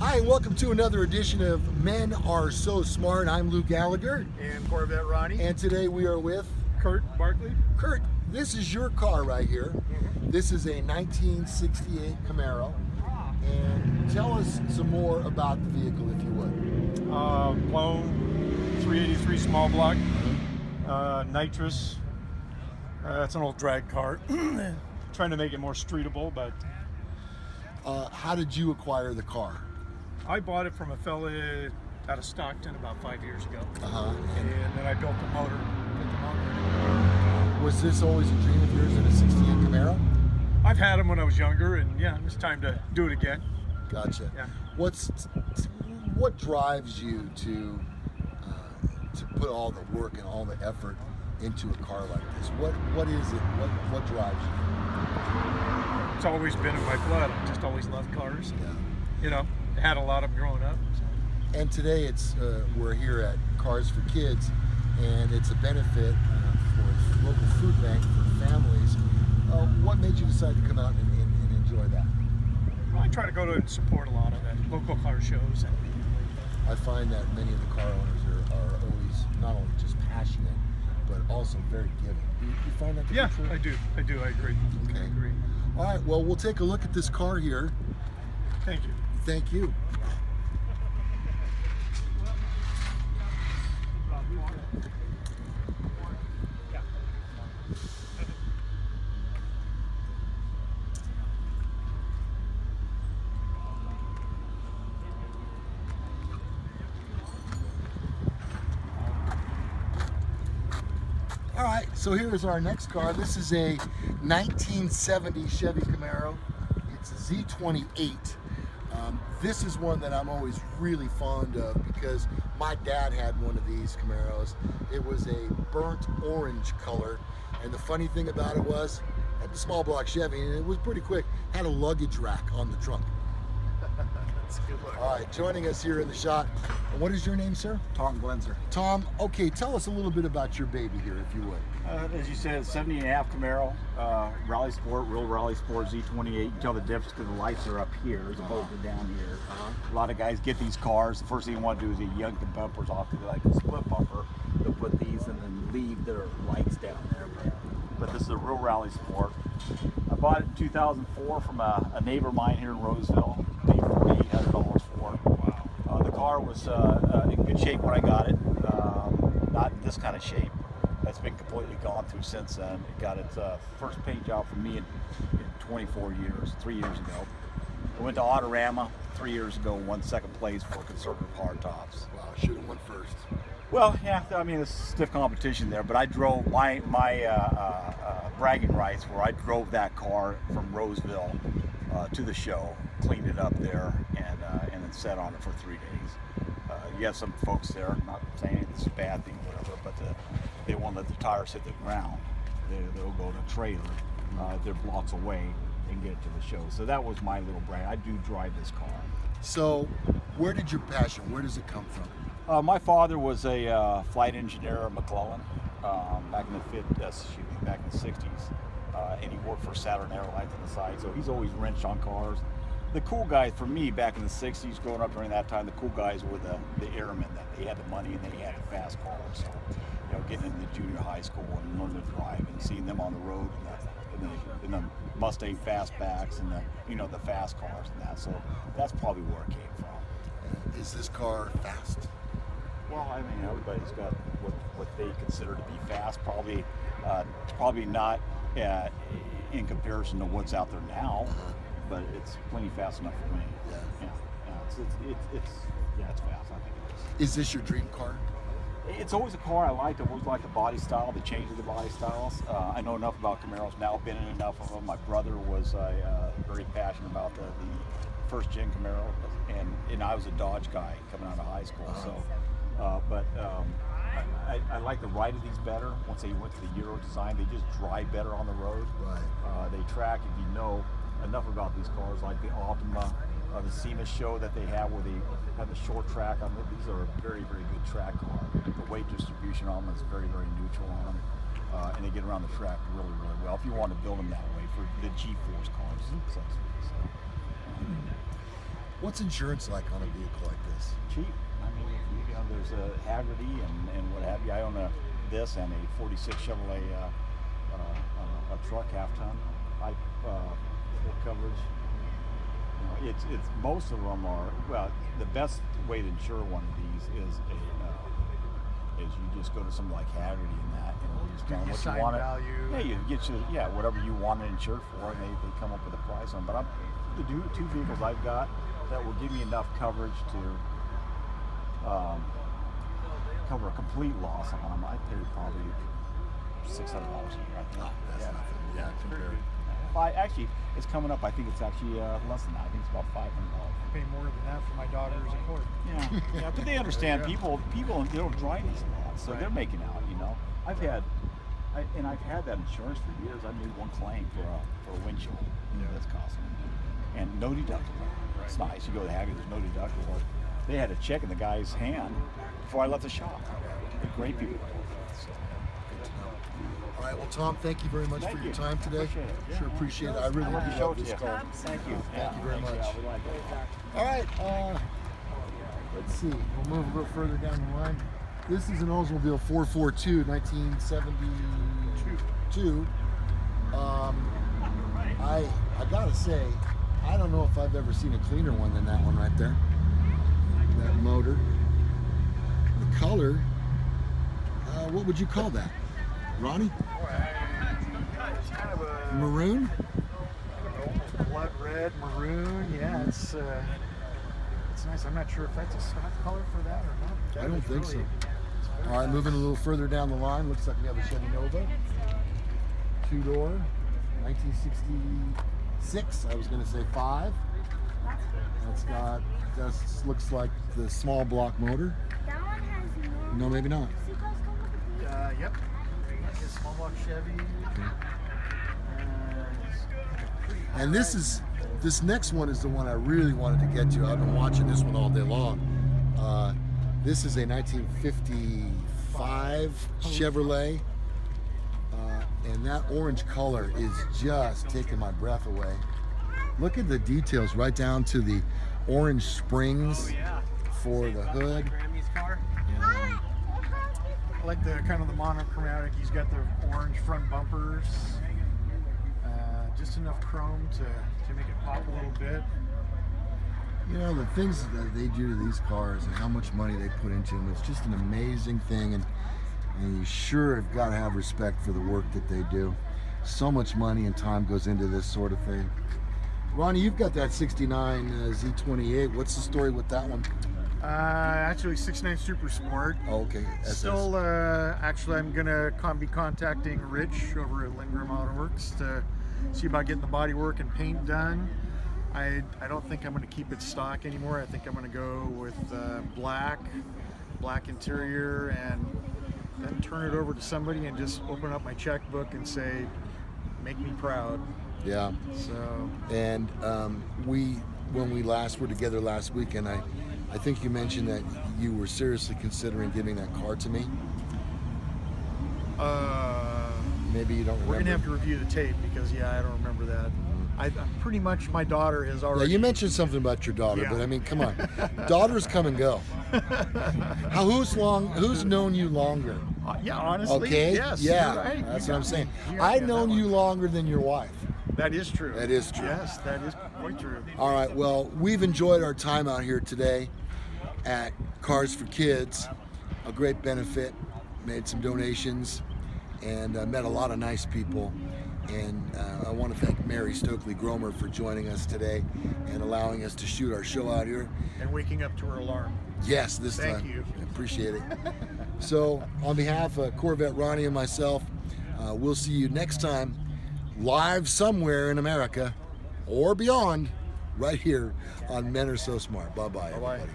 Hi, and welcome to another edition of Men Are So Smart. I'm Lou Gallagher. And Corvette Ronnie. And today we are with Kurt Barkley. Kurt, this is your car right here. This is a 1968 Camaro. And tell us some more about the vehicle, if you would. Blown 383 small block. Nitrous. It's an old drag car. Trying to make it more streetable, but... how did you acquire the car? I bought it from a fella out of Stockton about 5 years ago. And then I built the motor. Was this always a dream of yours in a 68 Camaro? I've had them when I was younger, and yeah, it was time to do it again. Gotcha. Yeah. What drives you to put all the work and all the effort into a car like this? What is it? What drives you? It's always been in my blood. I just always loved cars. Yeah. You know, had a lot of them growing up. So. And today we're here at Cars for Kids, and it's a benefit for a local food bank for families. What made you decide to come out and enjoy that? Well, I try to go to and support a lot of the local car shows. I find that many of the car owners are always not only just passionate, but also very giving. Do you find that to be true? Yeah, I do. I agree. Okay. I agree. All right, well, we'll take a look at this car here. Thank you. Thank you. All right, so here's our next car. This is a 1970 Chevy Camaro. It's a Z28. This is one that I'm always really fond of because my dad had one of these Camaros. It was a burnt orange color, and the funny thing about it was, had the small block Chevy, and it was pretty quick, had a luggage rack on the trunk. That's a good look. All right, joining us here in the shot, what is your name, sir? Tom Glenser. Tom, okay, tell us a little bit about your baby here, if you would. As you said, 70.5 Camaro, Rally Sport, real Rally Sport Z28. You can tell the difference because the lights are up here as opposed to down here. A lot of guys get these cars. The first thing you want to do is you yank the bumpers off because like a split bumper. They'll put these and then leave their lights down there. But this is a real Rally Sport. I bought it in 2004 from a neighbor of mine here in Roseville. Paid $4,800 for it. Wow. The car was in good shape when I got it. Not in this kind of shape. That's been completely gone through since then. It got its first paint job for me in 24 years, 3 years ago. I went to Autorama 3 years ago, won second place for conservative hardtops. Wow, should have won first. Well, yeah, I mean, it's stiff competition there, but I drove my bragging rights where I drove that car from Roseville to the show, cleaned it up there, and then sat on it for 3 days. You have some folks there, I'm not saying it's a bad thing, whatever, but they won't let the tires hit the ground. They'll go to a trailer, they're blocks away, and get it to the show. So that was my little brand. I do drive this car. So, where did your passion, where does it come from? My father was a flight engineer at McClellan back in the 60s, and he worked for Saturn Airlines on the side. So he's always wrenched on cars. The cool guys for me back in the 60s, growing up during that time, the cool guys were the airmen. That they had the money and they had a fast car. So, you know, getting into junior high school and learning to drive and seeing them on the road in the Mustang fastbacks and the fast cars and that. So that's probably where it came from. Is this car fast? Well, I mean, everybody's got what they consider to be fast. Probably not in comparison to what's out there now. But it's plenty fast enough for me. It's fast. I think it is. Is this your dream car? It's always a car I liked. I've always liked the body style, the change of the body styles. I know enough about Camaros now, been in enough of them. My brother was very passionate about the first gen Camaro, and I was a Dodge guy coming out of high school. So, I like the ride of these better. Once they went to the Euro design, they just drive better on the road. Right. They track, if you know enough about these cars, like the Altima, the SEMA show that they have where they have the short track on them. These are a very, very good track car. The weight distribution on them is very, very neutral on them. And they get around the track really, really well if you want to build them that way for the G-Force cars. What's insurance like on a vehicle like this? Cheap. I mean, you know, there's a Haggerty and what have you. I own this and a 46 Chevrolet a truck half-ton. Full coverage. You know, it's most of them are, well, the best way to insure one of these is you just go to something like Haggerty and that, and you just tell them what you want it. Yeah, you get whatever you want it insured for, and they come up with a price on. But the two vehicles I've got that will give me enough coverage to cover a complete loss on them. I paid probably $600 a year. I think. Oh, that's nothing. Yeah, compared. Actually, it's coming up. I think it's actually less than that. I think it's about $500. I pay more than that for my daughter's Accord. Yeah, yeah, but they understand. People, they don't drive these lots, so they're making out. You know, I've had that insurance for years. I made one claim for a windshield. That's costing me, and no deductible. It's nice. You go to Haggard, there's no deductible. They had a check in the guy's hand before I left the shop. They're great people. All right, well, Tom, thank you very much for your time today. Appreciate it. Sure appreciate it. I really do love this car. Thank you. Thank you very much. All right, let's see. We'll move a little further down the line. This is an Oldsmobile 442, 1972. I gotta say, I don't know if I've ever seen a cleaner one than that one right there. That motor. The color, what would you call that? Ronnie? It's kind of a Maroon? blood red, maroon. Yeah, it's nice. I'm not sure if that's a stock color for that or not. I don't think so. All right, moving a little further down the line. Looks like we have a Chevy Nova. Two-door, 1966. I was going to say 5. That looks like the small block motor. That one has No, maybe not. Yep. That's a small block Chevy. And this next one is the one I really wanted to get to. I've been watching this one all day long. This is a 1955 Chevrolet, and that orange color is just taking my breath away. Look at the details right down to the orange springs for the hood. Grammy's car. I like the kind of the monochromatic. He's got the orange front bumpers. Just enough chrome to make it pop a little bit. You know, the things that they do to these cars and how much money they put into them, it's just an amazing thing, and you sure have got to have respect for the work that they do. So much money and time goes into this sort of thing. Ronnie, you've got that 69 Z28. What's the story with that one? Actually 69 Super Sport. Oh, okay. Still, actually, I'm gonna be contacting Rich over at Lindgren Auto Works to see about getting the body work and paint done. I don't think I'm going to keep it stock anymore. I think I'm going to go with black interior, and then turn it over to somebody and just open up my checkbook and say, make me proud. Yeah. So. And when we last were together last weekend, I think you mentioned that you were seriously considering giving that car to me. Maybe you don't remember. We're going to have to review the tape because, I don't remember that. I'm pretty much, my daughter has already... Yeah, you mentioned something about your daughter, but I mean, come on. Daughters come and go. Who's known you longer? Yeah, honestly, okay? yes. Yeah, right. that's what I'm saying. I've known you longer than your wife. That is true. That is true. Yes, that is quite true. All right, well, we've enjoyed our time out here today at Cars for Kids. A great benefit. Made some donations and met a lot of nice people. And I want to thank Mary Stokely-Gromer for joining us today and allowing us to shoot our show out here. And waking up to her alarm. Yes, this time. Thank you. I appreciate it. So, on behalf of Corvette Ronnie and myself, we'll see you next time live somewhere in America or beyond right here on Men Are So Smart. Bye-bye, everybody.